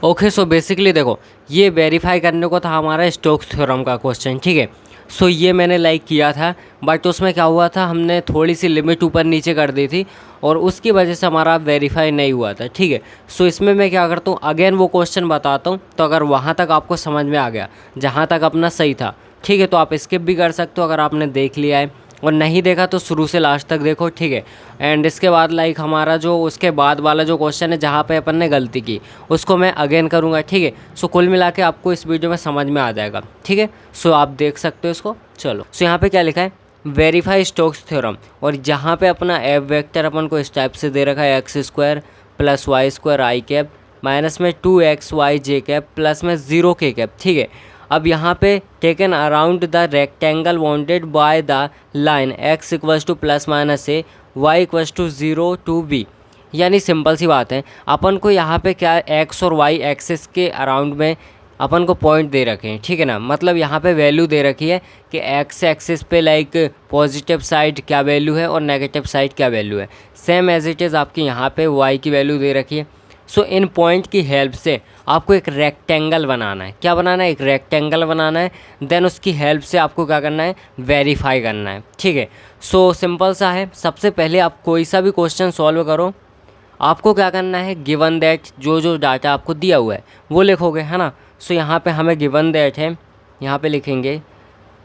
Okay, so basically देखो, ये verify करने को था हमारा स्टोक्स थ्योरम का क्वेश्चन, ठीक है। सो ये मैंने लाइक किया था, बट उसमें क्या हुआ था, हमने थोड़ी सी लिमिट ऊपर नीचे कर दी थी और उसकी वजह से हमारा वेरीफाई नहीं हुआ था, ठीक है। सो इसमें मैं क्या करता हूँ, अगेन वो क्वेश्चन बताता हूँ, तो अगर वहाँ तक आपको समझ में आ गया जहाँ तक अपना सही था, ठीक है, तो आप स्किप भी कर सकते हो अगर आपने देख लिया है, और नहीं देखा तो शुरू से लास्ट तक देखो, ठीक है। एंड इसके बाद लाइक हमारा जो उसके बाद वाला जो क्वेश्चन है जहाँ पे अपन ने गलती की उसको मैं अगेन करूँगा, ठीक है। सो कुल मिला के आपको इस वीडियो में समझ में आ जाएगा, ठीक है। सो आप देख सकते हो इसको। चलो, सो यहाँ पे क्या लिखा है, वेरीफाई स्टोक्स थ्योरम, और जहाँ पे अपना एफ वेक्टर अपन को इस टाइप से दे रखा है, x square plus Y square i cap minus में 2xy जे कैप प्लस में 0 के कैप, ठीक है। अब यहाँ पे taken around the rectangle bounded by the line x equals to plus minus A Y equals to 0 to B. यानी simple सी बात है, अपन को यहाँ पे क्या x और y एक्सिस के अराउंड में अपन को पॉइंट दे रखे हैं, ठीक है ना। मतलब यहाँ पे वैल्यू दे रखी है कि x एक्सिस पे लाइक पॉजिटिव साइड क्या वैल्यू है और नेगेटिव साइड क्या वैल्यू है। सेम एज इट इज़ आपकी यहाँ पे y की वैल्यू दे रखी है। सो इन पॉइंट की हेल्प से आपको एक रेक्टेंगल बनाना है। क्या बनाना है? एक रेक्टेंगल बनाना है। देन उसकी हेल्प से आपको क्या करना है? वेरीफाई करना है, ठीक है। सो सिंपल सा है। सबसे पहले आप कोई सा भी क्वेश्चन सॉल्व करो, आपको क्या करना है, गिवन दैट जो डाटा आपको दिया हुआ है वो लिखोगे, है ना। सो यहाँ पे हमें गिवन दैट है, यहाँ पे लिखेंगे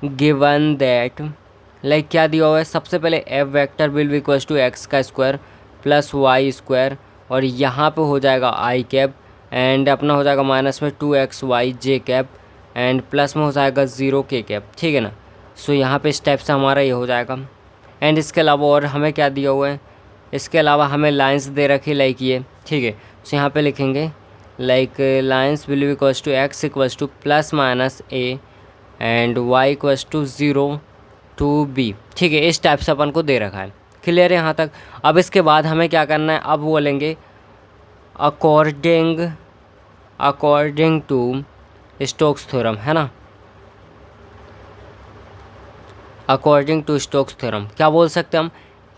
गिवन दैट लाइक क्या दिया हुआ है। सबसे पहले F vector will be equals to X का स्क्वायर प्लस वाई स्क्वायर, और यहाँ पे हो जाएगा आई कैप, एंड अपना हो जाएगा माइनस में 2xy J cap, and plus में हो जाएगा 0 के कैप, ठीक है ना। सो यहाँ पे स्टेप से हमारा ये हो जाएगा। एंड इसके अलावा और हमें क्या दिया हुआ है, इसके अलावा हमें लाइंस दे रखी लाइक ये, ठीक है। सो यहाँ पे लिखेंगे like lines will be equals to X equals to plus minus A and Y equals to 0 to B, ठीक है। इस टाइप से अपन को दे रखा है। क्लियर है यहाँ तक? अब इसके बाद हमें क्या करना है, अब बोलेंगे अकॉर्डिंग टू स्टोक्स थ्योरम, है ना। अकॉर्डिंग टू स्टोक्स थ्योरम क्या बोल सकते हैं हम,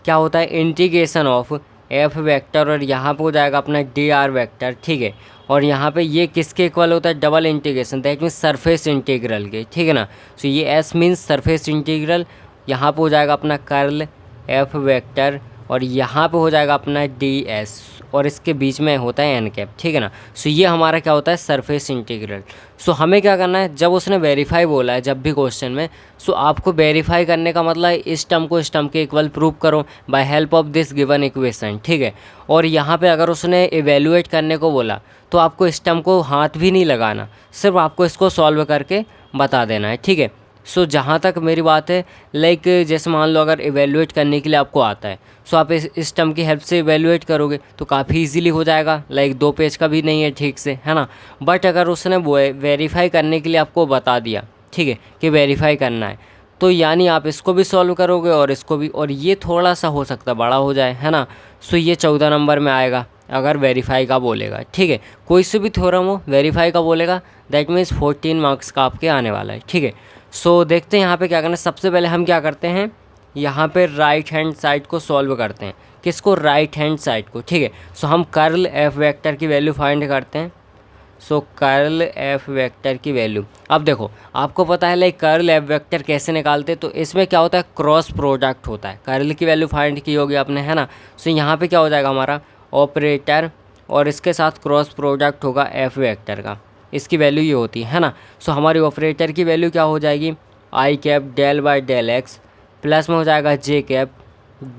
क्या होता है, इंटीग्रेशन ऑफ एफ वेक्टर, और यहाँ पे हो जाएगा अपना डी आर वेक्टर, ठीक है। और यहाँ पे ये किसके इक्वल होता है, double integration, that means surface integral के, ठीक है ना। सो ये एस मीन्स सरफेस इंटीग्रल, यहाँ पे हो जाएगा अपना कर्ल एफ वेक्टर, और यहाँ पे हो जाएगा अपना डी एस, और इसके बीच में होता है एन कैप, ठीक है ना। सो ये हमारा क्या होता है, सरफेस इंटीग्रल। सो हमें क्या करना है, जब उसने वेरीफाई बोला है जब भी क्वेश्चन में, सो आपको वेरीफाई करने का मतलब है इस टर्म को इस टर्म के इक्वल प्रूव करो by help of this given equation, ठीक है। और यहाँ पे अगर उसने इवेल्युएट करने को बोला तो आपको इस टर्म को हाथ भी नहीं लगाना, सिर्फ आपको इसको सॉल्व करके बता देना है, ठीक है। सो जहाँ तक मेरी बात है, लाइक जैसे मान लो अगर इवेल्युएट करने के लिए आपको आता है, सो आप इस टर्म की हेल्प से इवेल्युएट करोगे तो काफ़ी इजीली हो जाएगा, लाइक 2 पेज का भी नहीं है ठीक से, है ना। बट अगर उसने वो वेरीफाई करने के लिए आपको बता दिया, ठीक है, कि वेरीफाई करना है, तो यानी आप इसको भी सॉल्व करोगे और इसको भी, और ये थोड़ा सा हो सकता है बड़ा हो जाए, है ना। सो ये 14 नंबर में आएगा अगर वेरीफाई का बोलेगा, ठीक है। कोई से भी थ्योरम हो वेरीफाई का बोलेगा, दैट मीन्स 14 मार्क्स का आपके आने वाला है, ठीक है। सो देखते हैं यहाँ पे क्या करना है। सबसे पहले हम क्या करते हैं, यहाँ पे राइट हैंड साइड को सॉल्व करते हैं। किसको? राइट हैंड साइड को, ठीक है। सो हम कर्ल एफ वेक्टर की वैल्यू फाइंड करते हैं। सो कर्ल एफ वेक्टर की वैल्यू, अब देखो आपको पता है लाइक कर्ल एफ वेक्टर कैसे निकालते हैं, तो इसमें क्या होता है, क्रॉस प्रोडक्ट होता है। कर्ल की वैल्यू फाइंड की होगी आपने, है ना। सो यहाँ पे क्या हो जाएगा हमारा ऑपरेटर, और इसके साथ क्रॉस प्रोडक्ट होगा एफ वेक्टर का, इसकी वैल्यू ये होती है ना। सो हमारी ऑपरेटर की वैल्यू क्या हो जाएगी, i cap del by del x, plus में हो जाएगा j cap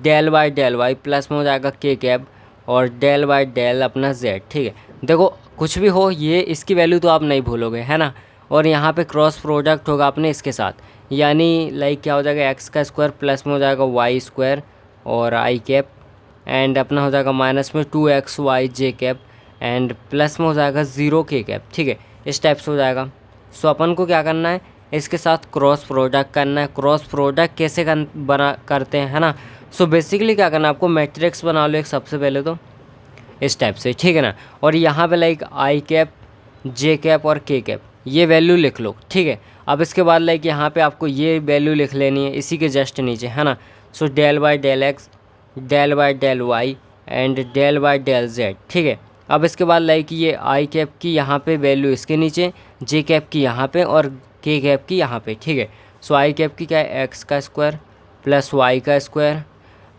del by del y, plus में हो जाएगा के कैप, और डेल बाई डेल अपना जेड, ठीक है। देखो कुछ भी हो, ये इसकी वैल्यू तो आप नहीं भूलोगे, है ना। और यहाँ पे क्रॉस प्रोडक्ट होगा अपने इसके साथ, यानी लाइक क्या हो जाएगा, एक्स का स्क्वायर प्लस में हो जाएगा वाई स्क्वायर और आई कैप, एंड अपना हो जाएगा माइनस में 2xy J cap, and plus में हो जाएगा 0 के कैप, ठीक है। इस टाइप से हो जाएगा। सो अपन को क्या करना है, इसके साथ क्रॉस प्रोडक्ट करना है। क्रॉस प्रोडक्ट कैसे करते हैं, है ना। सो बेसिकली क्या करना है, आपको मैट्रिक्स बना लो एक सबसे पहले तो इस टाइप से, ठीक है ना। और यहाँ पे like I cap J cap और के कैप ये वैल्यू लिख लो, ठीक है। अब इसके बाद लाइक यहाँ पे आपको ये वैल्यू लिख लेनी है इसी के जस्ट नीचे, है ना। So del by del X del by del Y and del by del Z, ठीक है। अब इसके बाद लाइक ये आई कैप की यहाँ पे वैल्यू इसके नीचे, जे कैप की यहाँ पे और के कैप की यहाँ पे, ठीक है। सो आई कैप की क्या है, एक्स का स्क्वायर प्लस वाई का स्क्वायर,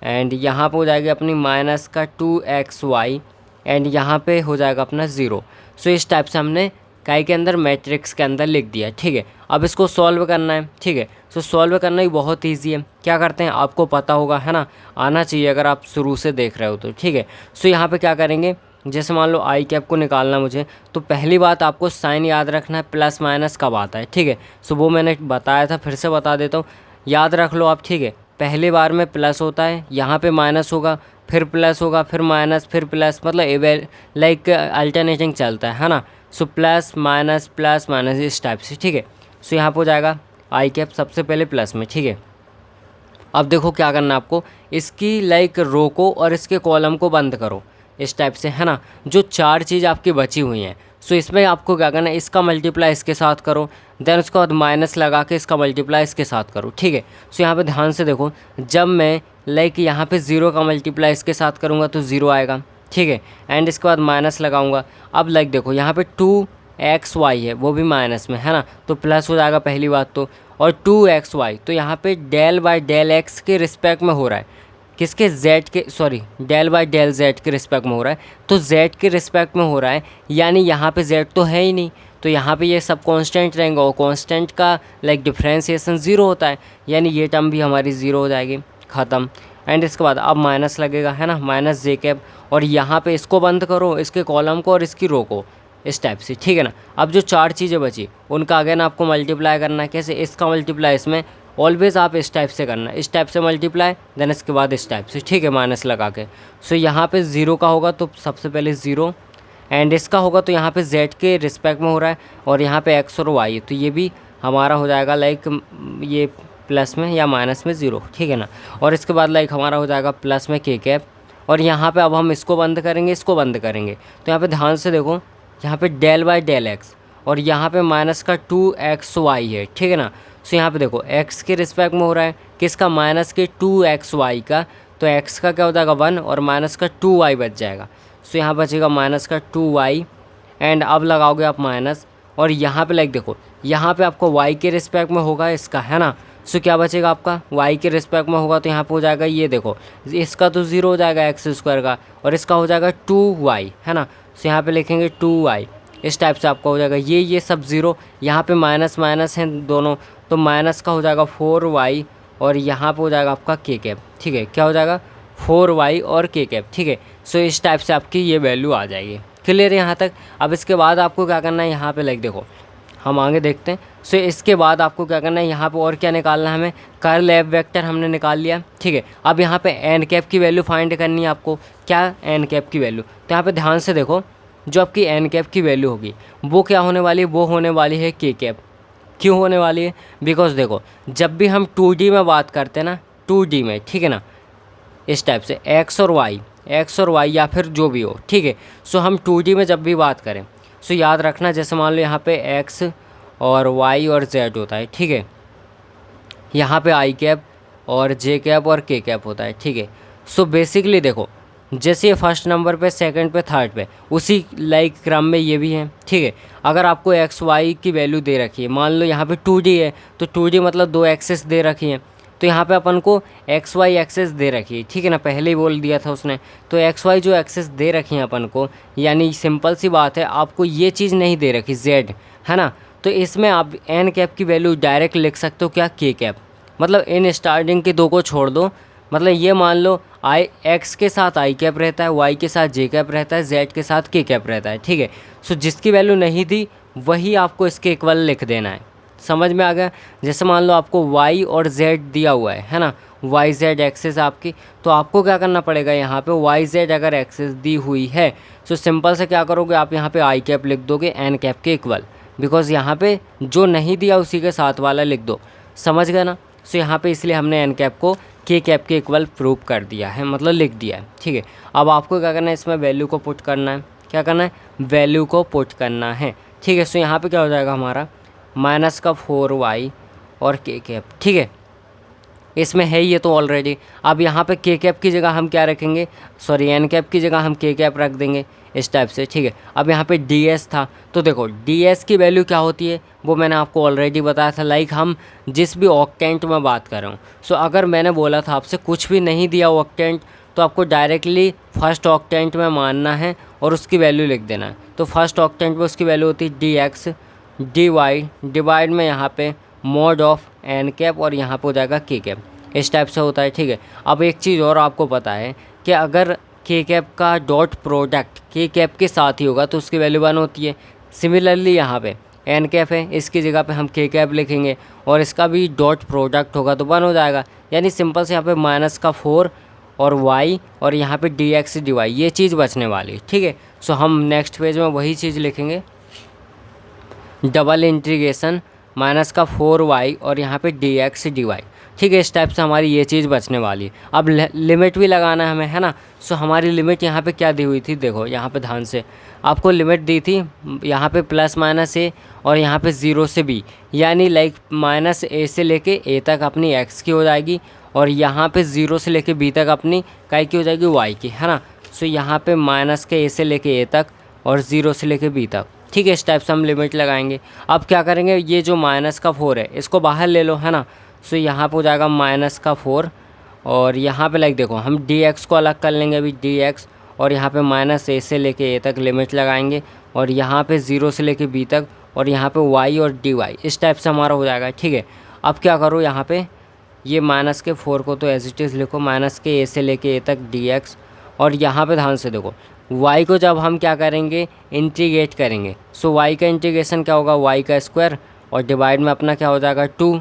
एंड यहाँ पे हो जाएगी अपनी माइनस का 2xy, एंड यहाँ पे हो जाएगा अपना 0। सो इस टाइप से हमने काई के अंदर मैट्रिक्स के अंदर लिख दिया, ठीक है। अब इसको सॉल्व करना है, ठीक है। सो सॉल्व करना ही बहुत ईजी है। क्या करते हैं आपको पता होगा, है ना, आना चाहिए अगर आप शुरू से देख रहे हो तो, ठीक है। सो यहाँ पे क्या करेंगे, जैसे मान लो आई कैप को निकालना मुझे, तो पहली बात आपको साइन याद रखना है, प्लस माइनस कब आता है, ठीक है। सो वो मैंने बताया था, फिर से बता देता हूँ, याद रख लो आप, ठीक है। पहली बार में प्लस होता है, यहाँ पे माइनस होगा, फिर प्लस होगा, फिर माइनस, फिर प्लस, मतलब लाइक अल्टरनेटिंग चलता है ना। सो प्लस माइनस इस टाइप से, ठीक है। सो यहाँ पर हो जाएगा आई कैप सबसे पहले प्लस में, ठीक है। अब देखो क्या करना है आपको, इसकी लाइक रो को और इसके कॉलम को बंद करो इस टाइप से, है ना। जो चार चीज़ आपकी बची हुई हैं, सो इसमें आपको क्या करना है, इसका मल्टीप्लाई इसके साथ करो, देन उसके बाद माइनस लगा के इसका मल्टीप्लाई इसके साथ करो, ठीक है। सो यहाँ पे ध्यान से देखो, जब मैं लाइक यहाँ पे 0 का मल्टीप्लाई इसके साथ करूँगा तो 0 आएगा, ठीक है। एंड इसके बाद माइनस लगाऊंगा। अब लाइक देखो यहाँ पे 2xy है, वो भी माइनस में, है ना, तो प्लस हो जाएगा पहली बात तो, और 2xy तो यहाँ पे डेल बाय डेल एक्स के रिस्पेक्ट में हो रहा है, किसके, z के, sorry del by del z के रिस्पेक्ट में हो रहा है, तो z के रिस्पेक्ट में हो रहा है, यानी यहाँ पे z तो है ही नहीं, तो यहाँ पे ये सब कांस्टेंट रहेंगे, और कांस्टेंट का लाइक डिफ्रेंशिएशन 0 होता है, यानी ये टर्म भी हमारी 0 हो जाएगी, ख़त्म। एंड इसके बाद अब माइनस लगेगा, है ना, माइनस जे कैप, और यहाँ पे इसको बंद करो, इसके कॉलम को और इसकी रो को, इस टाइप से, ठीक है ना। अब जो चार चीज़ें बची उनका अगेन आपको मल्टीप्लाई करना है, कैसे, इसका मल्टीप्लाई इसमें, ऑलवेज आप इस टाइप से करना, इस टाइप से मल्टीप्लाई, देन इसके बाद इस टाइप से, ठीक है, माइनस लगा के। सो यहाँ पे 0 का होगा तो सबसे पहले 0, एंड इसका होगा तो यहाँ पे z के रिस्पेक्ट में हो रहा है, और यहाँ पे x और y, तो ये भी हमारा हो जाएगा लाइक ये प्लस में या माइनस में 0, ठीक है ना। और इसके बाद लाइक हमारा हो जाएगा प्लस में k कैप, और यहाँ पे अब हम इसको बंद करेंगे, इसको बंद करेंगे, तो यहाँ पे ध्यान से देखो, यहाँ पे डेल बाय डेल एक्स, और यहाँ पे माइनस का 2xy है, ठीक है ना। सो यहाँ पे देखो x के रिस्पेक्ट में हो रहा है, किसका, माइनस के 2xy का, तो x का क्या हो जाएगा 1, और माइनस का 2y बच जाएगा। सो यहाँ बचेगा माइनस का 2y, एंड अब लगाओगे आप माइनस, और यहाँ पे लाइक देखो, यहाँ पे आपको y के रिस्पेक्ट में होगा इसका, है ना। सो क्या बचेगा आपका, y के रिस्पेक्ट में होगा तो यहाँ पे हो जाएगा, ये देखो इसका तो 0 हो जाएगा एक्स स्क्वायर का, और इसका हो जाएगा 2y, है ना। सो यहाँ पे लिखेंगे 2y, इस टाइप से आपका हो जाएगा, ये सब 0, यहाँ पे माइनस माइनस हैं दोनों, तो माइनस का हो जाएगा 4y, और यहाँ पे हो जाएगा आपका k कैप, ठीक है, क्या हो जाएगा 4y और k कैप, ठीक है। सो इस टाइप से आपकी ये वैल्यू आ जाएगी, क्लियर है यहाँ तक। अब इसके बाद आपको क्या करना है, यहाँ पे लाइक देखो, हम आगे देखते हैं। सो इसके बाद आपको क्या करना है, यहाँ पे और क्या निकालना है हमें, कर्ल एफ वेक्टर हमने निकाल लिया, ठीक है। अब यहाँ पे एन कैप की वैल्यू फाइंड करनी है आपको, क्या, एन कैप की वैल्यू, तो यहाँ पे ध्यान से देखो, जो आपकी एन कैप की वैल्यू होगी वो क्या होने वाली है, वो होने वाली है के कैप। क्यों होने वाली है, बिकॉज देखो जब भी हम 2D में बात करते हैं ना, 2D में, ठीक है ना, इस टाइप से एक्स और वाई या फिर जो भी हो, ठीक है। सो हम 2D में जब भी बात करें, सो याद रखना, जैसे मान लो यहाँ पे एक्स और वाई और जेड होता है, ठीक है, यहाँ पे आई कैप और जे कैप और के कैप होता है, ठीक है। सो बेसिकली देखो, जैसे ये फर्स्ट नंबर पे, सेकंड पे, थर्ड पे, उसी लाइक क्रम में ये भी है, ठीक है। अगर आपको एक्स वाई की वैल्यू दे रखी है, मान लो यहाँ पे 2D है, तो 2D मतलब 2 एक्सेस दे रखी हैं, तो यहाँ पे अपन को एक्स वाई एक्सेस दे रखी है, ठीक है ना, पहले ही बोल दिया था उसने। तो एक्स वाई जो एक्सेस दे रखी हैं अपन को, यानी सिंपल सी बात है, आपको ये चीज़ नहीं दे रखी जेड, है ना, तो इसमें आप एन कैप की वैल्यू डायरेक्ट लिख सकते हो, क्या, के कैप, मतलब इन स्टार्टिंग के दो को छोड़ दो, मतलब ये मान लो आई एक्स के साथ आई कैप रहता है, वाई के साथ जे कैप रहता है, जेड के साथ के कैप रहता है, ठीक है। सो जिसकी वैल्यू नहीं थी वही आपको इसके इक्वल लिख देना है, समझ में आ गया। जैसे मान लो आपको y और z दिया हुआ है ना, y z एक्सेस आपकी, तो आपको क्या करना पड़ेगा, यहाँ पे y z अगर एक्सेस दी हुई है, तो सिंपल से क्या करोगे आप, यहाँ पे आई कैप लिख दोगे एन कैप के इक्वल, बिकॉज यहाँ पे जो नहीं दिया उसी के साथ वाला लिख दो, समझ गए ना। सो यहाँ पे इसलिए हमने एन कैप को के कैप के इक्वल प्रूव कर दिया है, मतलब लिख दिया है, ठीक है। अब आपको क्या करना है, इसमें वैल्यू को पुट करना है, क्या करना है, वैल्यू को पुट करना है, ठीक है। सो यहाँ पे क्या हो जाएगा हमारा, माइनस का 4y और के कैप, ठीक है, इसमें है ये तो ऑलरेडी। अब यहाँ पे के कैप की जगह हम क्या रखेंगे, सॉरी एन कैप की जगह हम के कैप रख देंगे, इस टाइप से, ठीक है। अब यहाँ पे डी एस था, तो देखो डी एस की वैल्यू क्या होती है वो मैंने आपको ऑलरेडी बताया था, लाइक हम जिस भी ऑक्टेंट में बात कर रहा हूँ। सो अगर मैंने बोला था आपसे कुछ भी नहीं दिया ऑक्टेंट, तो आपको डायरेक्टली फर्स्ट ऑक्टेंट में मानना है और उसकी वैल्यू लिख देना है। तो फर्स्ट ऑक्टेंट में उसकी वैल्यू होती है D X D Y, divide में यहाँ पे मॉड ऑफ एन कैप और यहाँ पे हो जाएगा के कैप, इस टाइप से होता है, ठीक है। अब एक चीज़ और आपको पता है कि अगर के कैप का डॉट प्रोडक्ट के कैप के साथ ही होगा तो उसकी वैल्यू 1 होती है। सिमिलरली यहाँ पे एन कैप है, इसकी जगह पे हम के कैप लिखेंगे और इसका भी डॉट प्रोडक्ट होगा तो 1 हो जाएगा। यानी सिंपल से यहाँ पे माइनस का 4 और y और यहाँ पे डी एक्स डी वाई, ये चीज़ बचने वाली, ठीक है। सो हम नेक्स्ट पेज में वही चीज़ लिखेंगे, डबल इंटीग्रेशन माइनस का 4y और यहाँ पे डी एक्स डी वाई, ठीक है। इस टाइप से हमारी ये चीज़ बचने वाली है। अब लिमिट भी लगाना है हमें, है ना। सो हमारी लिमिट यहाँ पे क्या दी हुई थी, देखो यहाँ पे ध्यान से आपको लिमिट दी थी यहाँ पे प्लस माइनस ए और यहाँ पे 0 से b, यानी लाइक माइनस ए से लेके ए तक अपनी x की हो जाएगी और यहाँ पे 0 से लेके b तक अपनी काय की हो जाएगी y की, है ना। सो यहाँ पे माइनस के a से लेके a तक और 0 से लेके b तक, ठीक है। इस टाइप से हम लिमिट लगाएंगे। अब क्या करेंगे, ये जो माइनस का 4 है इसको बाहर ले लो, है ना। सो यहाँ पे हो जाएगा माइनस का 4 और यहाँ पे लाइक देखो हम डी एक्स को अलग कर लेंगे अभी, डी एक्स और यहाँ पे माइनस ए से लेके ए तक लिमिट लगाएंगे और यहाँ पे 0 से लेके बी तक और यहाँ पे वाई और डी वाई, इस टाइप से हमारा हो जाएगा, ठीक है। अब क्या करो, यहाँ पे ये माइनस के 4 को तो एज इट इज़ लिखो, माइनस के ए से लेके ए तक डी एक्स और यहाँ पे ध्यान से देखो y को जब हम क्या करेंगे इंटीग्रेट करेंगे, सो y का इंटीग्रेशन क्या होगा, y का स्क्वायर और डिवाइड में अपना क्या हो जाएगा 2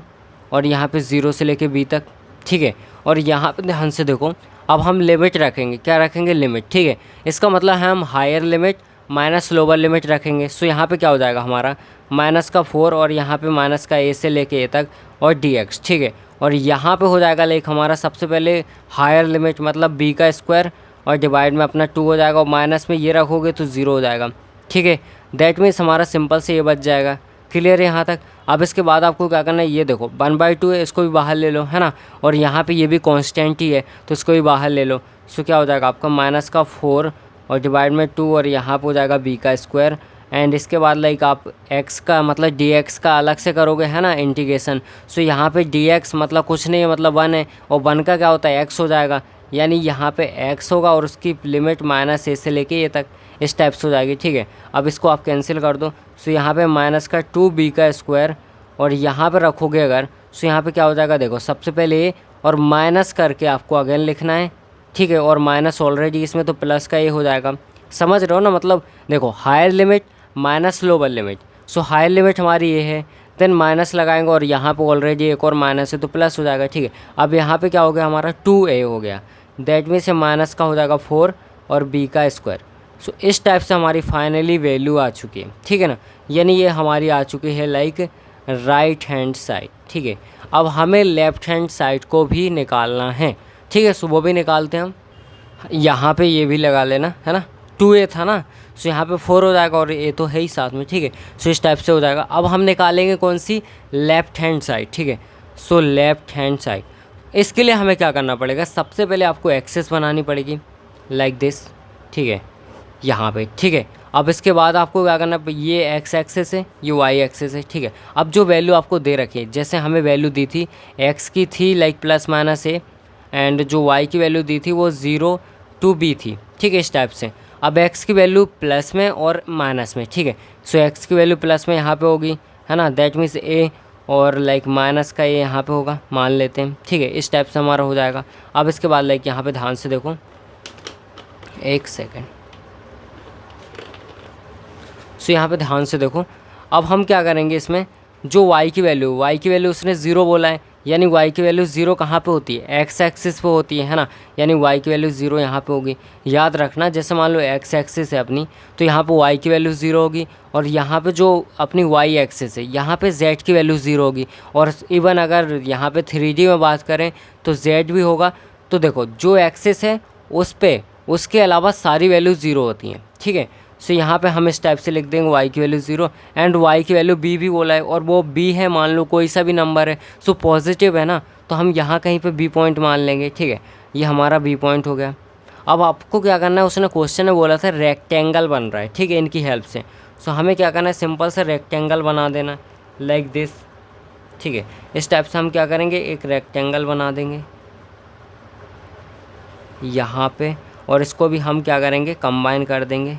और यहाँ पे 0 से लेके b तक, ठीक है। और यहाँ पे ध्यान से देखो अब हम लिमिट रखेंगे, क्या रखेंगे लिमिट, ठीक है। इसका मतलब है हम higher limit minus lower limit रखेंगे। सो यहाँ पे क्या हो जाएगा हमारा माइनस का 4 और यहाँ पे माइनस का a से लेके a तक और dx, ठीक है। और यहाँ पे हो जाएगा लाइक हमारा सबसे पहले हायर लिमिट मतलब b का स्क्वायर और डिवाइड में अपना 2 हो जाएगा और माइनस में ये रखोगे तो 0 हो जाएगा, ठीक है। दैट मीन्स हमारा सिंपल से ये बच जाएगा। क्लियर है यहाँ तक। अब इसके बाद आपको क्या करना है, ये देखो 1/2 है, इसको भी बाहर ले लो, है ना। और यहाँ पे ये भी कांस्टेंट ही है तो इसको भी बाहर ले लो। सो क्या हो जाएगा आपका माइनस का 4 और डिवाइड में 2 और यहाँ पे हो जाएगा b का स्क्वायर एंड इसके बाद लाइक आप x का मतलब dx का अलग से करोगे, है ना, इंटीग्रेशन। सो यहाँ पे dx मतलब कुछ नहीं है, मतलब 1 है और 1 का क्या होता है x हो जाएगा, यानी यहाँ पे x होगा और उसकी लिमिट माइनस ए से लेके ए तक, इस टाइप से हो जाएगी, ठीक है। अब इसको आप कैंसिल कर दो। सो यहाँ पे माइनस का 2b का स्क्वायर और यहाँ पे रखोगे अगर, सो यहाँ पे क्या हो जाएगा, देखो सबसे पहले ए और माइनस करके आपको अगेन लिखना है, ठीक है। और माइनस ऑलरेडी इसमें तो प्लस का ए हो जाएगा, समझ रहे हो ना। मतलब देखो higher limit minus lower limit, so higher limit हमारी ये है, देन माइनस लगाएंगे और यहाँ पे ऑलरेडी एक और माइनस है तो प्लस हो जाएगा, ठीक है। अब यहाँ पे क्या हो गया हमारा 2a हो गया, दैट मीन्स माइनस का हो जाएगा 4 और b का स्क्वायर। सो इस टाइप से हमारी फाइनली वैल्यू आ चुकी है, ठीक है ना। यानी ये हमारी आ चुकी है लाइक राइट हैंड साइड, ठीक है। अब हमें लेफ़्ट हैंड साइड को भी निकालना है, ठीक है। सो वो भी निकालते हैं हम। यहाँ पे ये भी लगा लेना, है ना, 2a था ना, सो यहाँ पे 4 हो जाएगा और a तो है ही साथ में, ठीक है। सो इस टाइप से हो जाएगा। अब हम निकालेंगे कौन सी, लेफ़्ट हैंड साइड, ठीक है। सो लेफ़्ट हैंड साइड, इसके लिए हमें क्या करना पड़ेगा, सबसे पहले आपको एक्सेस बनानी पड़ेगी लाइक दिस, ठीक है, यहाँ पे, ठीक है। अब इसके बाद आपको क्या करना, ये एक्स एक्सेस है, ये वाई एक्सेस है, ठीक है। अब जो वैल्यू आपको दे रखी है, जैसे हमें वैल्यू दी थी एक्स की थी like plus minus A and जो वाई की वैल्यू दी थी वो 0 to b थी, ठीक है, इस टाइप से। अब x की वैल्यू प्लस में और माइनस में, ठीक है। सो x की वैल्यू प्लस में यहाँ पे होगी, है ना, दैट मीन्स a और लाइक माइनस का a यहाँ पे होगा, मान लेते हैं, ठीक है। इस टाइप से हमारा हो जाएगा। अब इसके बाद लाइक यहाँ पे ध्यान से देखो, एक सेकेंड। सो यहाँ पे ध्यान से देखो, अब हम क्या करेंगे, इसमें जो y की वैल्यू उसने 0 बोला है, यानी y की वैल्यू 0 कहाँ पे होती है, x एक्सिस पे होती है ना, यानी y की वैल्यू 0 यहाँ पे होगी। याद रखना, जैसे मान लो x एक्सिस है अपनी, तो यहाँ पे y की वैल्यू 0 होगी और यहाँ पे जो अपनी y एक्सिस है यहाँ पे z की वैल्यू 0 होगी। और इवन अगर यहाँ पे 3D में बात करें तो z भी होगा। तो देखो जो एक्सिस है उस पर उसके अलावा सारी वैल्यू 0 होती हैं, ठीक है। सो यहाँ पे हम इस टाइप से लिख देंगे y की वैल्यू 0 एंड y की वैल्यू b भी बोला है और वो b है, मान लो कोई सा भी नंबर है, सो पॉजिटिव है ना, तो हम यहाँ कहीं पे b पॉइंट मान लेंगे, ठीक है। ये हमारा b पॉइंट हो गया। अब आपको क्या करना है, उसने क्वेश्चन में बोला था रेक्टेंगल बन रहा है, ठीक है, इनकी हेल्प से। सो हमें क्या करना है, सिंपल सा रेक्टेंगल बना देना लाइक दिस, ठीक है। इस टाइप से हम क्या करेंगे, एक रेक्टेंगल बना देंगे यहाँ पे, और इसको भी हम क्या करेंगे, कंबाइन कर देंगे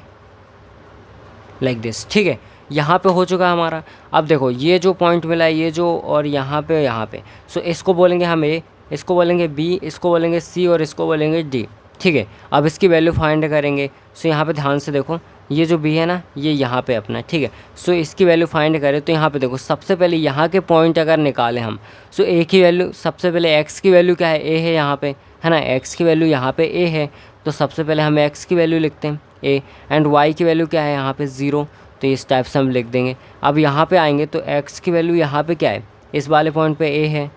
लाइक दिस, ठीक है। यहाँ पे हो चुका है हमारा। अब देखो ये जो पॉइंट मिला है, ये जो, और यहाँ पे सो इसको बोलेंगे हम ए, इसको बोलेंगे बी, इसको बोलेंगे सी, और इसको बोलेंगे डी, ठीक है। अब इसकी वैल्यू फाइंड करेंगे। सो यहाँ पे ध्यान से देखो, ये जो बी है ना, ये यहाँ पे अपना, ठीक है। सो इसकी वैल्यू फाइंड करें तो यहाँ पे देखो, सबसे पहले यहाँ के पॉइंट अगर निकालें हम, सो ए की वैल्यू, सबसे पहले एक्स की वैल्यू क्या है, ए है यहाँ पे, है ना, एक्स की वैल्यू यहाँ पे ए है, तो सबसे पहले हम एक्स की वैल्यू लिखते हैं ए, एंड वाई की वैल्यू क्या है यहाँ पे 0, तो इस टाइप से हम लिख देंगे। अब यहाँ पे आएंगे तो एक्स की वैल्यू यहाँ पे क्या है, इस वाले पॉइंट पे ए है,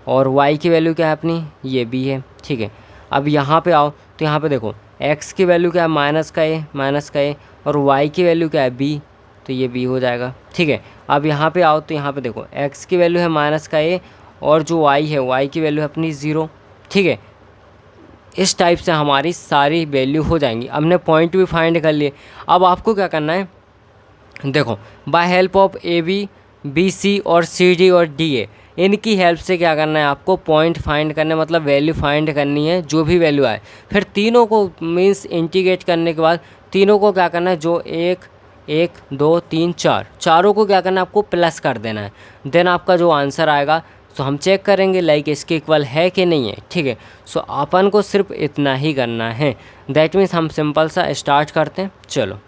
और वाई की वैल्यू क्या है अपनी, ये बी है, ठीक है। अब यहाँ पे आओ तो यहाँ पे देखो एक्स की वैल्यू क्या है, माइनस का ए, और वाई की वैल्यू क्या है बी, तो ये बी हो जाएगा, ठीक है। अब यहाँ पे आओ तो यहाँ पे देखो एक्स की वैल्यू है माइनस का ए, और जो वाई है, वाई की वैल्यू है अपनी 0, ठीक है। इस टाइप से हमारी सारी वैल्यू हो जाएंगी। हमने पॉइंट भी फाइंड कर लिए। अब आपको क्या करना है, देखो by help of A B, B C और सी डी और डी ए, इनकी हेल्प से क्या करना है आपको, पॉइंट फाइंड करना है, मतलब वैल्यू फाइंड करनी है, जो भी वैल्यू आए। फिर तीनों को मीन्स इंटीग्रेट करने के बाद तीनों को क्या करना है, जो 1 1 2 3 4, चारों को क्या करना है आपको, प्लस कर देना है। देन आपका जो आंसर आएगा, सो हम चेक करेंगे लाइक इसके इक्वल है कि नहीं है, ठीक है। सो अपन को सिर्फ इतना ही करना है। दैट मीन्स हम सिंपल सा स्टार्ट करते हैं। चलो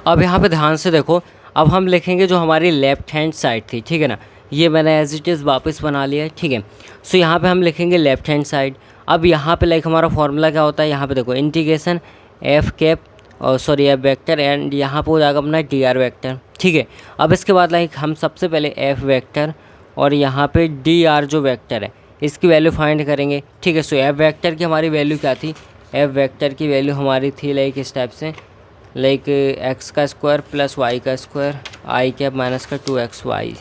अब यहाँ पे ध्यान से देखो, अब हम लिखेंगे जो हमारी लेफ़्ट हैंड साइड थी, ठीक है ना, ये मैंने एज इट इज़ वापस बना लिया है, ठीक है। सो यहाँ पे हम लिखेंगे लेफ़्ट हैंड साइड। अब यहाँ पे लाइक हमारा फॉर्मूला क्या होता है, यहाँ पे देखो इंटीग्रेशन एफ कैप, और सॉरी एफ वेक्टर, एंड यहाँ पे हो जाएगा अपना डी आर वेक्टर, ठीक है। अब इसके बाद लाइक हम सबसे पहले एफ वेक्टर और यहाँ पे डी आर जो वेक्टर है, इसकी वैल्यू फाइंड करेंगे, ठीक है। सो एफ वेक्टर की हमारी वैल्यू क्या थी, एफ वेक्टर की वैल्यू हमारी थी लाइक इस टाइप से, लाइक एक्स का स्क्वायर प्लस वाई का स्क्वायर, आई कैप माइनस का 2xy,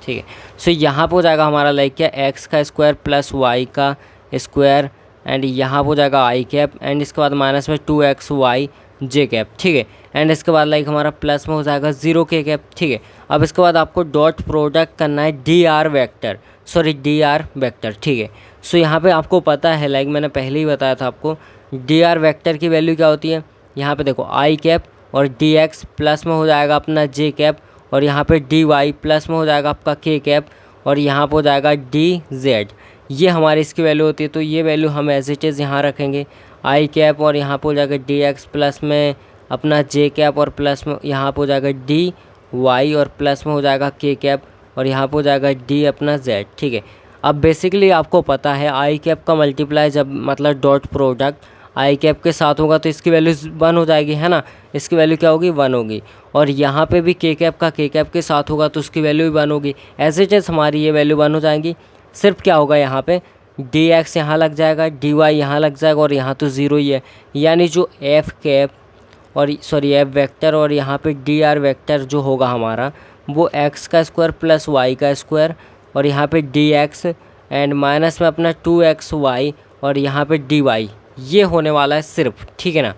ठीक है। सो यहाँ पर हो जाएगा हमारा लाइक क्या, एक्स का स्क्वायर प्लस वाई का स्क्वायर, एंड यहाँ पर हो जाएगा आई कैप, एंड इसके बाद माइनस में 2xy जे कैप, ठीक है। एंड इसके बाद लाइक हमारा प्लस में हो जाएगा 0 के कैप, ठीक है। अब इसके बाद आपको डॉट प्रोडक्ट करना है डी आर वेक्टर, ठीक है। सो यहाँ पे आपको पता है, लाइक मैंने पहले ही बताया था आपको, डी आर वेक्टर की वैल्यू क्या होती है, यहाँ पे देखो आई कैप और डी एक्स प्लस में हो जाएगा अपना जे कैप, और यहाँ पे डी वाई प्लस में हो जाएगा आपका के कैप, और यहाँ पे हो जाएगा डी जेड, ये हमारी इसकी वैल्यू होती है। तो ये वैल्यू हम एज इट इज़ यहाँ रखेंगे, आई कैप और यहाँ पे हो जाएगा डी एक्स प्लस में अपना जे कैप, और प्लस में यहाँ पे हो जाएगा डी वाई, और प्लस में हो जाएगा के कैप, और यहाँ पे हो जाएगा डी अपना जेड, ठीक है। अब बेसिकली आपको पता है आई कैप का मल्टीप्लाई जब मतलब डॉट प्रोडक्ट आई कैप के साथ होगा तो इसकी वैल्यू 1 हो जाएगी, है ना, इसकी वैल्यू क्या होगी, 1 होगी। और यहाँ पे भी के कैप का के कैप के साथ होगा तो उसकी वैल्यू भी 1 होगी। एज इट इज़ हमारी ये वैल्यू 1 हो जाएगी। सिर्फ क्या होगा, यहाँ पे डी एक्स यहाँ लग जाएगा, डी वाई यहाँ लग जाएगा, और यहाँ तो 0 ही है, यानी जो एफ कैप और सॉरी एफ वेक्टर और यहाँ पे डी आर वेक्टर जो होगा हमारा, वो एक्स का स्क्वायर प्लस वाई का स्क्वायर, और यहाँ पे डी एक्स एंड माइनस में अपना 2xy, और यहाँ पे डी वाई, ये होने वाला है सिर्फ, ठीक है ना।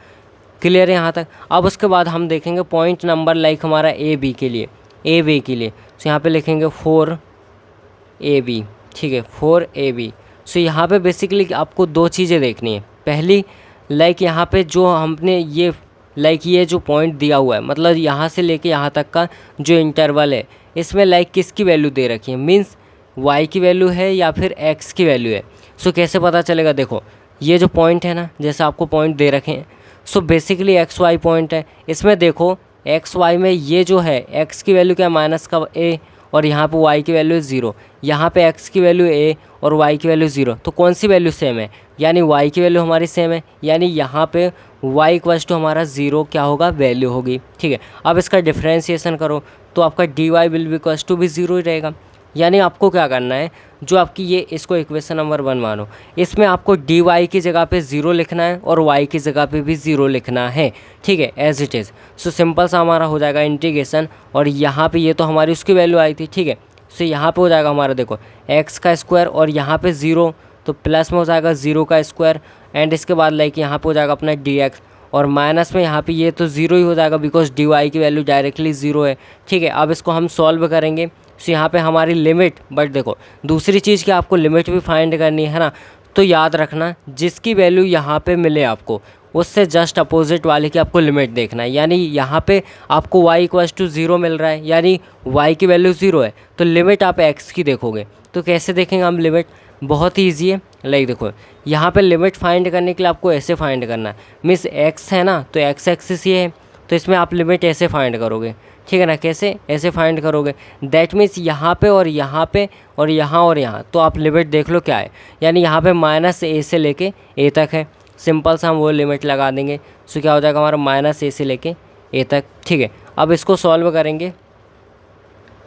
क्लियर है यहाँ तक। अब उसके बाद हम देखेंगे पॉइंट नंबर लाइक हमारा ए बी के लिए, सो यहाँ पे लिखेंगे 4AB, ठीक है, 4AB। सो यहाँ पे बेसिकली आपको 2 चीज़ें देखनी है। पहली लाइक यहाँ पे जो हमने ये जो पॉइंट दिया हुआ है, मतलब यहाँ से लेके यहाँ तक का जो इंटरवल है, इसमें लाइक किसकी वैल्यू दे रखी है, मीन्स y की वैल्यू है या फिर x की वैल्यू है। सो कैसे पता चलेगा, देखो ये जो पॉइंट है ना, जैसे आपको पॉइंट दे रखे हैं, सो बेसिकली XY पॉइंट है। इसमें देखो XY में ये जो है x की वैल्यू क्या है, माइनस का a, और यहाँ पे y की वैल्यू 0, यहाँ पे x की वैल्यू a और y की वैल्यू 0, तो कौन सी वैल्यू सेम है, यानी y की वैल्यू हमारी सेम है, यानी यहाँ पे y इक्वल्स टू हमारा 0 क्या होगा, वैल्यू होगी, ठीक है। अब इसका डिफ्रेंशिएशन करो तो आपका dy will be equals to भी 0 ही रहेगा। यानी आपको क्या करना है, जो आपकी ये इसको इक्वेशन नंबर 1 मानो, इसमें आपको डी वाई की जगह पे 0 लिखना है और y की जगह पे भी 0 लिखना है, ठीक है, as it is. So simple सा हमारा हो जाएगा इंटीग्रेशन, और यहाँ पे ये तो हमारी उसकी वैल्यू आई थी, ठीक है। सो यहाँ पे हो जाएगा हमारा देखो एक्स का स्क्वायर और यहाँ पे 0, तो प्लस में हो जाएगा 0 का स्क्वायर एंड इसके बाद लाइक यहाँ पे हो जाएगा अपना dx और माइनस में यहाँ पे ये तो 0 ही हो जाएगा बिकॉज dy की वैल्यू डायरेक्टली 0 है। ठीक है, अब इसको हम सॉल्व करेंगे। सो यहाँ पे हमारी लिमिट, बट देखो दूसरी चीज़ की आपको लिमिट भी फाइंड करनी है ना, तो याद रखना जिसकी वैल्यू यहाँ पे मिले आपको उससे जस्ट अपोजिट वाले की आपको लिमिट देखना है। यानी यहाँ पे आपको y=0 मिल रहा है यानी y की वैल्यू 0 है, तो लिमिट आप x की देखोगे। तो कैसे देखेंगे हम लिमिट? बहुत ही ईजी है। लाइक देखो यहाँ पे लिमिट फाइंड करने के लिए आपको ऐसे फाइंड करना है, मीन्स x है ना, तो x एक्सिस ये है, तो इसमें आप लिमिट ऐसे फाइंड करोगे। ठीक है ना, कैसे? ऐसे फाइंड करोगे, दैट मीन्स यहाँ पे और यहाँ पे और यहाँ, तो आप लिमिट देख लो क्या है। यानी यहाँ पे -a से लेके a तक है, सिंपल सा हम वो लिमिट लगा देंगे। सो क्या हो जाएगा हमारा -a से लेके a तक। ठीक है, अब इसको सॉल्व करेंगे,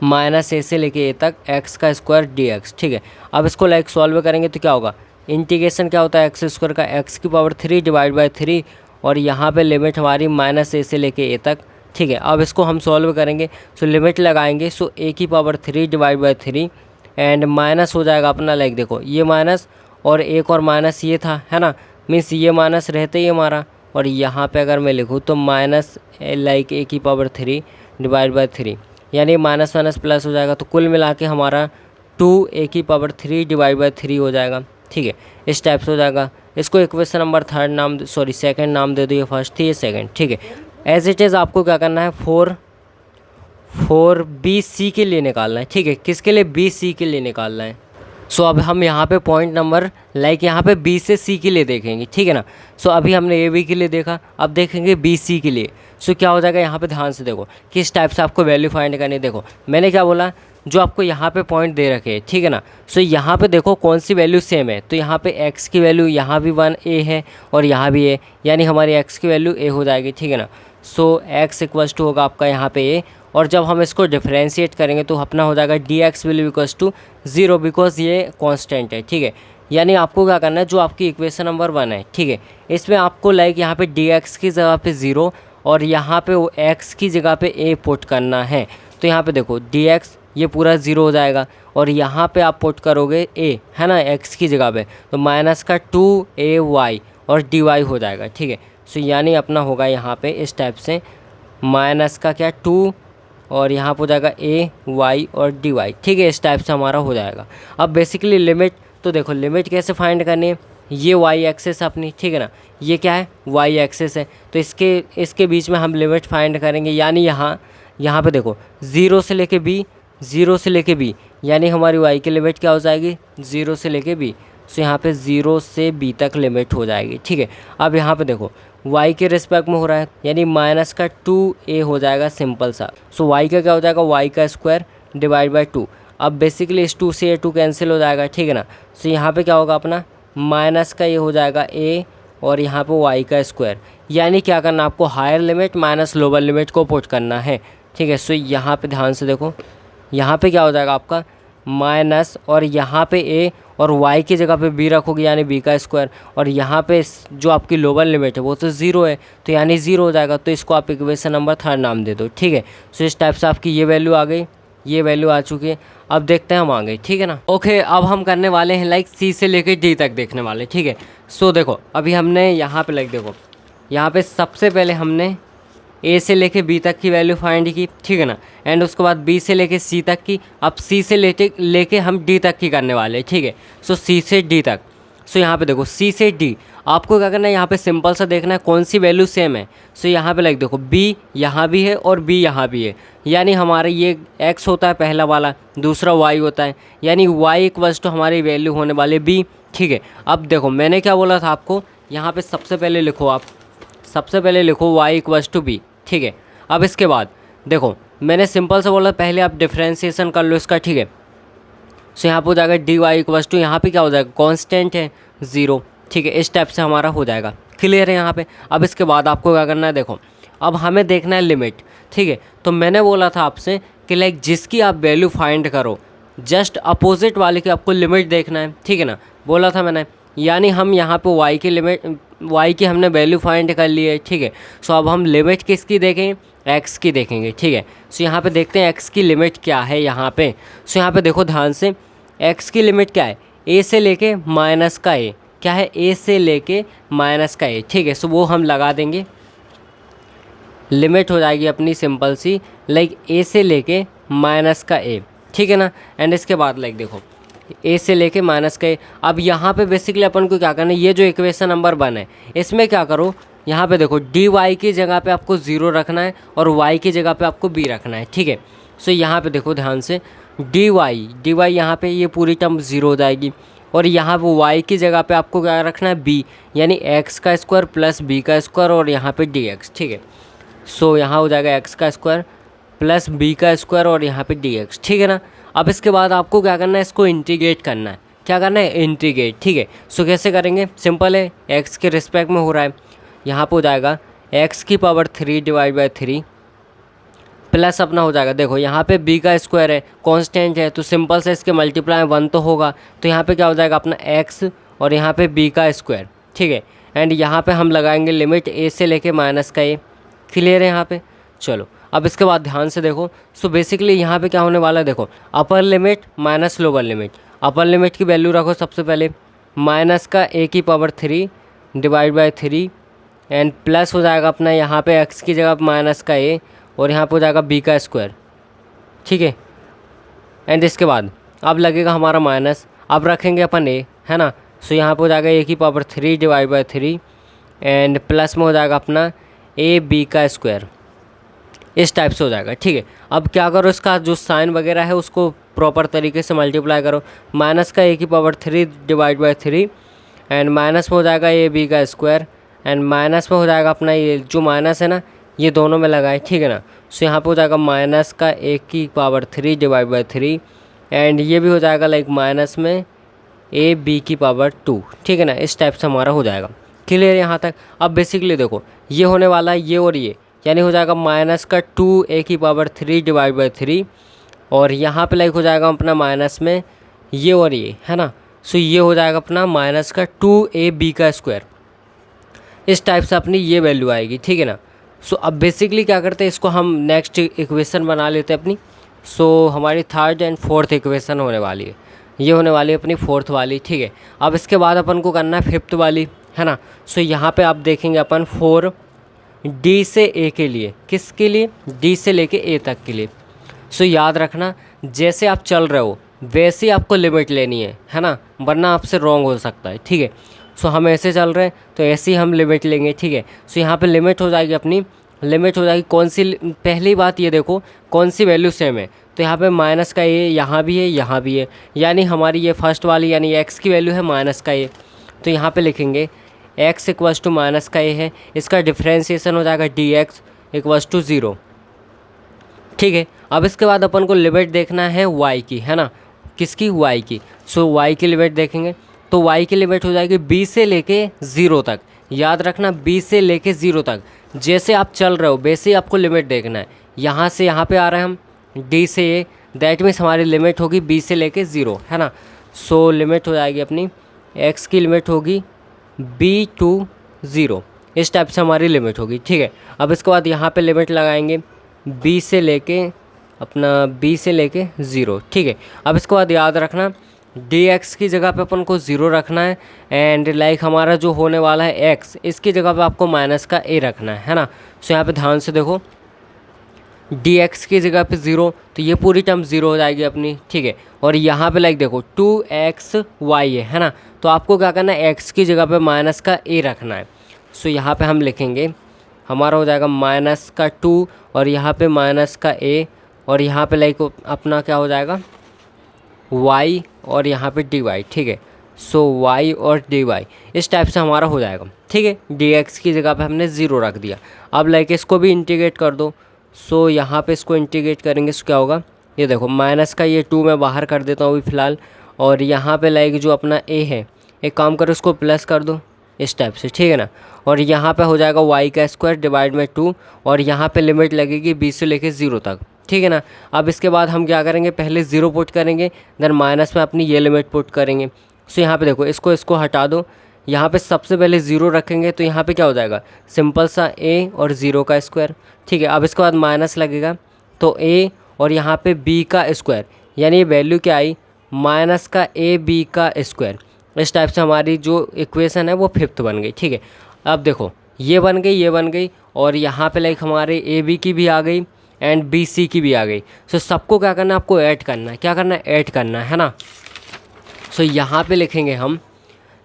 -a से लेके a तक x का स्क्वायर dx। ठीक है, अब इसको लाइक सॉल्व करेंगे तो क्या होगा, इंटीग्रेशन क्या होता है x स्क्वायर का x की पावर 3 डिवाइड बाई 3 और यहाँ पे लिमिट हमारी -a से लेके a तक। ठीक है, अब इसको हम सॉल्व करेंगे। सो लिमिट लगाएंगे, सो a की power 3 divide by 3 and minus हो जाएगा अपना, लाइक देखो ये माइनस और एक और माइनस ये था, है ना, मीन्स ये माइनस रहते ही हमारा, और यहाँ पे अगर मैं लिखूँ तो माइनस लाइक a की पावर 3 डिवाइड बाई 3 यानी माइनस माइनस प्लस हो जाएगा, तो कुल मिला के हमारा 2a की पावर 3 डिवाइड बाई 3 हो जाएगा। ठीक है, इस टाइप से हो जाएगा। इसको इक्वेशन नंबर सेकंड नाम दे दो, ये फर्स्ट थी ये सेकंड। ठीक है, एज इट इज़ आपको क्या करना है, 4b/c के लिए निकालना है। ठीक है, किसके लिए? b/c के लिए निकालना है। सो अब हम यहाँ पे पॉइंट नंबर लाइक यहाँ पे b से c के लिए देखेंगे। ठीक है ना, सो अभी हमने a b के लिए देखा, अब देखेंगे b/c के लिए। सो क्या हो जाएगा, यहाँ पे ध्यान से देखो किस टाइप से आपको वैल्यू फाइंड करनी है। देखो मैंने क्या बोला, जो आपको यहाँ पे पॉइंट दे रखे हैं, ठीक है ना, सो यहाँ पे देखो कौन सी वैल्यू सेम है, तो यहाँ पे x की वैल्यू यहाँ भी 1a है और यहाँ भी a, यानी हमारी x की वैल्यू a हो जाएगी। ठीक है ना, सो x इक्वल्स टू होगा आपका यहाँ पे a, और जब हम इसको डिफरेंशिएट करेंगे तो अपना हो जाएगा dx will equals to 0 because ये कांस्टेंट है। ठीक है, यानी आपको क्या करना है, जो आपकी इक्वेशन नंबर 1 है, ठीक है, इसमें आपको लाइक यहाँ पे dx की जगह पे 0 और यहाँ पे वो x की जगह पे a पुट करना है। तो यहाँ पे देखो dx ये पूरा 0 हो जाएगा और यहाँ पे आप पुट करोगे a, है ना, x की जगह पे, तो माइनस का 2ay और dy हो जाएगा। ठीक है, सो यानी अपना होगा यहाँ पे इस टाइप से, माइनस का क्या 2 और यहाँ पर हो जाएगा a y और dy। ठीक है, इस टाइप से हमारा हो जाएगा। अब बेसिकली लिमिट, तो देखो लिमिट कैसे फाइंड करनी है, ये y एक्सेस अपनी, ठीक है ना, ये क्या है, y एक्सेस है, तो इसके बीच में हम लिमिट फाइंड करेंगे। यानी यहाँ पे देखो 0 से लेके b, यानी हमारी y की लिमिट क्या हो जाएगी, 0 से लेके b। सो यहाँ पे 0 से b तक लिमिट हो जाएगी। ठीक है, अब यहाँ पे देखो y के रिस्पेक्ट में हो रहा है, यानी माइनस का 2a हो जाएगा सिंपल सा। सो y का क्या हो जाएगा, y का स्क्वायर डिवाइड बाई 2। अब बेसिकली इस 2 से 2 कैंसिल हो जाएगा। ठीक है ना, सो यहाँ पे क्या होगा अपना, माइनस का ये हो जाएगा a और यहाँ पे y का स्क्वायर, यानी क्या करना आपको, higher limit minus lower limit को पुट करना है। ठीक है, सो यहाँ पे ध्यान से देखो, यहाँ पे क्या हो जाएगा आपका माइनस और यहाँ पे a और y की जगह पे b रखोगे यानी b का स्क्वायर, और यहाँ पे जो आपकी लोअर लिमिट है वो तो 0 है, तो यानी 0 हो जाएगा, तो इसको आप इक्वेशन नंबर 3 नाम दे दो। ठीक है, सो इस टाइप से आपकी ये वैल्यू आ गई, ये वैल्यू आ चुकी है। अब देखते हैं हम आ गए। ठीक है ना, ओके, अब हम करने वाले हैं लाइक c से लेके d तक देखने वाले। ठीक है, सो देखो अभी हमने यहाँ पे लाइक देखो, यहाँ पे सबसे पहले हमने a से लेके b तक की वैल्यू फाइंड की। ठीक है ना, एंड उसके बाद b से लेके c तक की, अब c से लेके हम d तक की करने वाले हैं। ठीक है, सो c से d तक। सो यहाँ पे देखो c से d आपको क्या करना है, यहाँ पे सिंपल सा देखना है कौन सी वैल्यू सेम है। सो यहाँ पे लाइक देखो b यहाँ भी है और b यहाँ भी है, यानी हमारा ये x होता है पहला वाला, दूसरा y होता है, यानी y इक्वल्स टू हमारी वैल्यू होने वाली b। ठीक है, अब देखो मैंने क्या बोला था आपको, यहाँ पे सबसे पहले लिखो y इक्वल्स टू b। ठीक है, अब इसके बाद देखो मैंने सिंपल से बोला पहले आप डिफ्रेंशिएशन कर लो इसका। ठीक है, सो यहाँ पे हो जाएगा dy इक्वल्स टू, यहाँ पे क्या हो जाएगा, कांस्टेंट है 0। ठीक है, इस टाइप से हमारा हो जाएगा, क्लियर है यहाँ पे। अब इसके बाद आपको क्या करना है, देखो अब हमें देखना है लिमिट। ठीक है, तो मैंने बोला था आपसे कि लाइक जिसकी आप वैल्यू फाइंड करो जस्ट अपोजिट वाले की आपको लिमिट देखना है। ठीक है ना, बोला था मैंने, यानी हम यहाँ पे y की हमने वैल्यू फाइंड कर ली है। ठीक है, सो अब हम लिमिट किसकी देखेंगे, x की देखेंगे। ठीक है, सो यहाँ पे देखते हैं x की लिमिट क्या है यहाँ पे। सो यहाँ पे देखो ध्यान से, x की लिमिट क्या है, ए से लेके माइनस का ए, क्या है, ए से लेके माइनस का ए, ठीक है। सो वो हम लगा देंगे, लिमिट हो जाएगी अपनी सिंपल सी, लाइक ए से लेके माइनस का ए, ठीक है ना। एंड इसके बाद लाइक देखो ए से लेके माइनस का ए। अब यहाँ पे बेसिकली अपन को क्या करना है, ये जो इक्वेशन नंबर 1 है इसमें क्या करो, यहाँ पे देखो डी वाई की जगह पे आपको 0 रखना है और वाई की जगह पे आपको बी रखना है, ठीक है। सो यहाँ पे देखो ध्यान से, डी वाई यहाँ पे ये पूरी टर्म 0 हो जाएगी और यहाँ पे वाई की जगह पे आपको क्या रखना है, बी, यानी एक्स का स्क्वायर प्लस बी का स्क्वायर और यहाँ पे डी एक्स, ठीक है। सो यहाँ हो जाएगा एक्स का स्क्वायर प्लस बी का स्क्वायर और यहाँ पे डी एक्स, ठीक है ना। अब इसके बाद आपको क्या करना है, इसको इंटीग्रेट करना है, क्या करना है, इंटीग्रेट, ठीक है। सो कैसे करेंगे, सिंपल है, एक्स के रिस्पेक्ट में हो रहा है, यहाँ पे हो जाएगा एक्स की पावर 3 डिवाइड बाई 3 प्लस अपना हो जाएगा, देखो यहाँ पे b का स्क्वायर है, कांस्टेंट है, तो सिंपल से इसके मल्टीप्लाई 1 तो होगा, तो यहाँ पे क्या हो जाएगा अपना x और यहाँ पे b का स्क्वायर, ठीक है। एंड यहाँ पे हम लगाएंगे लिमिट a से लेके माइनस का a, क्लियर है यहाँ पे। चलो अब इसके बाद ध्यान से देखो, सो बेसिकली यहाँ पे क्या होने वाला है, देखो upper limit minus lower limit, upper limit की वैल्यू रखो सबसे पहले माइनस का a की power 3 divide by 3 and plus हो जाएगा अपना यहाँ पे x की जगह माइनस का a और यहाँ पे हो जाएगा b का स्क्वायर, ठीक है। एंड इसके बाद अब लगेगा हमारा माइनस, अब रखेंगे अपन a, है ना। सो यहाँ पे हो जाएगा a की power 3 divide by 3 and plus में हो जाएगा अपना a b का स्क्वायर, इस टाइप से हो जाएगा, ठीक है। अब क्या करो, इसका जो साइन वगैरह है उसको प्रॉपर तरीके से मल्टीप्लाई करो, माइनस का a की power 3 divide by 3 and minus में हो जाएगा a b का स्क्वायर एंड माइनस में हो जाएगा अपना ये जो माइनस है ना, ये दोनों में लगाए, ठीक है ना। सो यहाँ पे हो जाएगा माइनस का a की पावर 3 डिवाइड बाई 3 एंड ये भी हो जाएगा लाइक माइनस में a b की पावर 2, ठीक है ना। इस टाइप से हमारा हो जाएगा, क्लियर यहाँ तक। अब बेसिकली देखो ये होने वाला है ये और ये, यानी हो जाएगा माइनस का 2a की पावर 3 डिवाइड बाई 3 और यहाँ पे लाइक हो जाएगा अपना माइनस में ये और ये, है ना। सो ये हो जाएगा अपना माइनस का 2ab का स्क्वायर, इस टाइप से अपनी ये वैल्यू आएगी, ठीक है ना। सो अब बेसिकली क्या करते हैं, इसको हम नेक्स्ट इक्वेशन बना लेते हैं अपनी। सो हमारी 3rd एंड 4th इक्वेशन होने वाली है, ये होने वाली है अपनी 4th वाली, ठीक है। अब इसके बाद अपन को करना है 5th वाली, है ना। सो यहाँ पे आप देखेंगे अपन 4 डी से ए के लिए, किसके लिए, डी से लेके ए तक के लिए। सो याद रखना जैसे आप चल रहे हो वैसे ही आपको लिमिट लेनी है ना, वरना आपसे रॉन्ग हो सकता है, ठीक है। सो हम ऐसे चल रहे हैं तो ऐसे ही हम लिमिट लेंगे, ठीक है। सो यहाँ पे लिमिट हो जाएगी अपनी, लिमिट हो जाएगी कौन सी, पहली बात ये देखो कौन सी वैल्यू सेम है, तो यहाँ पे माइनस का ए यहाँ भी है यहाँ भी है, यानी हमारी ये फर्स्ट वाली यानी एक्स की वैल्यू है माइनस का ए, तो यहाँ पे लिखेंगे एक्स इक्वल्स टू माइनस का ए है, इसका डिफ्रेंशिएशन हो जाएगा डी एक्स इक्वल्स टू 0, ठीक है। अब इसके बाद अपन को लिमिट देखना है वाई की, है ना, किसकी, वाई की। सो वाई की लिमिट देखेंगे तो वाई की लिमिट हो जाएगी b से लेके 0 तक, याद रखना b से लेके 0 तक जैसे आप चल रहे हो वैसे ही आपको लिमिट देखना है। यहाँ से यहाँ पे आ रहे हैं हम d से a, दैट मीन्स हमारी लिमिट होगी b से लेके 0, है ना। सो लिमिट हो जाएगी अपनी x की लिमिट होगी b टू 0, इस टाइप से हमारी लिमिट होगी, ठीक है। अब इसके बाद यहाँ पे लिमिट लगाएंगे b से लेके अपना b से लेके 0, ठीक है। अब इसके बाद याद रखना dx की जगह पे अपन को 0 रखना है एंड लाइक हमारा जो होने वाला है x, इसकी जगह पे आपको माइनस का a रखना है ना। सो यहाँ पे ध्यान से देखो dx की जगह पे 0, तो ये पूरी टर्म 0 हो जाएगी अपनी, ठीक है। और यहाँ पे लाइक देखो 2xy है ना, तो आपको क्या करना है x की जगह पे माइनस का a रखना है। सो यहाँ पे हम लिखेंगे हमारा हो जाएगा माइनस का 2 और यहाँ पे माइनस का a और यहाँ पे लाइक अपना क्या हो जाएगा y और यहाँ पे dy, ठीक है। सो y और dy इस टाइप से हमारा हो जाएगा, ठीक है। dx की जगह पे हमने 0 रख दिया। अब लाइक इसको भी इंटीग्रेट कर दो। सो यहाँ पे इसको इंटीग्रेट करेंगे तो क्या होगा, ये देखो माइनस का ये 2 मैं बाहर कर देता हूँ अभी फ़िलहाल, और यहाँ पे लाइक जो अपना a है, एक काम करो इसको प्लस कर दो इस टाइप से, ठीक है ना। और यहाँ पे हो जाएगा y का स्क्वायर डिवाइड में 2 और यहाँ पे लिमिट लगेगी b से लेके 0 तक, ठीक है ना। अब इसके बाद हम क्या करेंगे, पहले 0 पुट करेंगे देन माइनस में अपनी ये लिमिट पुट करेंगे। सो यहाँ पे देखो इसको हटा दो, यहाँ पे सबसे पहले 0 रखेंगे तो यहाँ पे क्या हो जाएगा सिंपल सा a और 0 का स्क्वायर, ठीक है। अब इसके बाद माइनस लगेगा तो a और यहाँ पे b का स्क्वायर, यानी ये वैल्यू क्या आई माइनस का ए बी का स्क्वायर। इस टाइप से हमारी जो इक्वेशन है वो फिफ्थ बन गई, ठीक है। अब देखो ये बन गई, ये बन गई, और यहाँ पे लाइक हमारे ए बी की भी आ गई एंड बी सी की भी आ गई। सो सबको क्या करना है, आपको ऐड करना है। क्या करना है, ऐड करना है ना। सो यहाँ पे लिखेंगे हम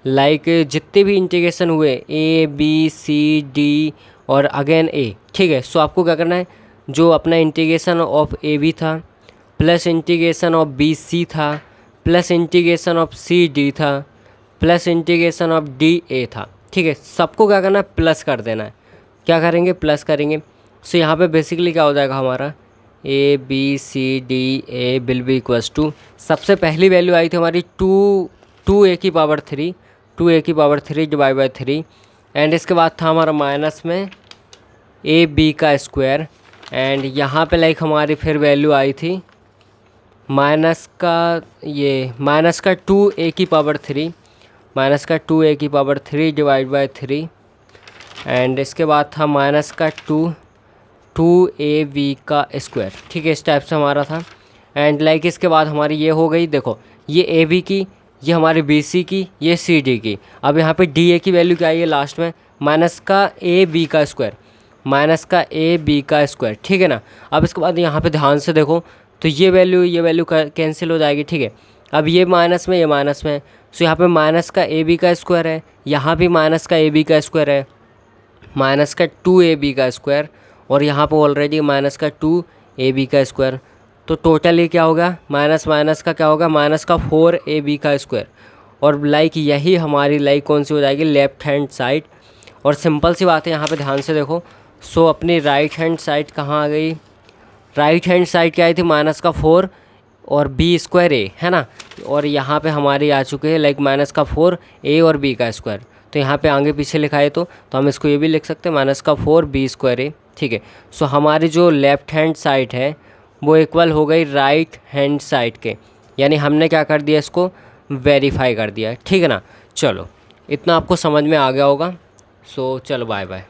लाइक जितने भी इंटीग्रेशन हुए ए बी सी डी और अगेन ए, ठीक है। सो आपको क्या करना है, जो अपना इंटीग्रेशन ऑफ ए बी था plus integration of B C था plus integration of C D था plus integration of D A था, ठीक है। सबको क्या करना है, प्लस कर देना है। क्या करेंगे, प्लस करेंगे। सो यहाँ पे बेसिकली क्या हो जाएगा हमारा, A B C D A will be equals to, सबसे पहली वैल्यू आई थी हमारी टू ए की पावर थ्री, 2a की पावर 3 डिवाइड बाई 3, एंड इसके बाद था हमारा माइनस में ए बी का स्क्वायर, एंड यहाँ पे लाइक हमारी फिर वैल्यू आई थी माइनस का 2a की पावर 3, माइनस का 2a की पावर 3 डिवाइड बाई 3, एंड इसके बाद था माइनस का 2ab का स्क्वायर, ठीक है। इस टाइप से हमारा था। एंड लाइक इसके बाद हमारी ये हो गई, देखो ये ए बी की, ये हमारी बी सी की, ये सी डी की। अब यहाँ पे डी ए की वैल्यू क्या आई है लास्ट में, माइनस का ए बी का स्क्वायर, माइनस का ए बी का स्क्वायर, ठीक है ना। अब इसके बाद यहाँ पे ध्यान से देखो तो ये वैल्यू कैंसिल हो जाएगी, ठीक है। अब ये माइनस में, ये माइनस में, सो यहाँ पे माइनस का ए बी का स्क्वायर है, यहाँ भी माइनस का ए बी का स्क्वायर है, माइनस का 2ab का स्क्वायर, और यहाँ पर ऑलरेडी माइनस का 2ab का स्क्वायर। तो टोटल ये क्या होगा, माइनस माइनस का क्या होगा, माइनस का 4ab का स्क्वायर। और लाइक यही हमारी लाइक कौन सी हो जाएगी, लेफ्ट हैंड साइड। और सिंपल सी बात है, यहाँ पे ध्यान से देखो। सो अपनी राइट हैंड साइड कहाँ आ गई, राइट हैंड साइड क्या आई थी, माइनस का 4 और बी स्क्वायर ए, है ना। और यहाँ पे हमारी आ चुके हैं लाइक माइनस का 4 ए और बी का स्क्वायर। तो यहाँ पे आगे पीछे लिखा है तो हम इसको ये भी लिख सकते हैं माइनस का 4b स्क्वायर ए, ठीक है। सो हमारी जो लेफ़्ट हैंड साइड है वो इक्वल हो गई राइट हैंड साइड के, यानी हमने क्या कर दिया, इसको वेरीफाई कर दिया, ठीक है ना। चलो इतना आपको समझ में आ गया होगा। सो चलो बाय बाय।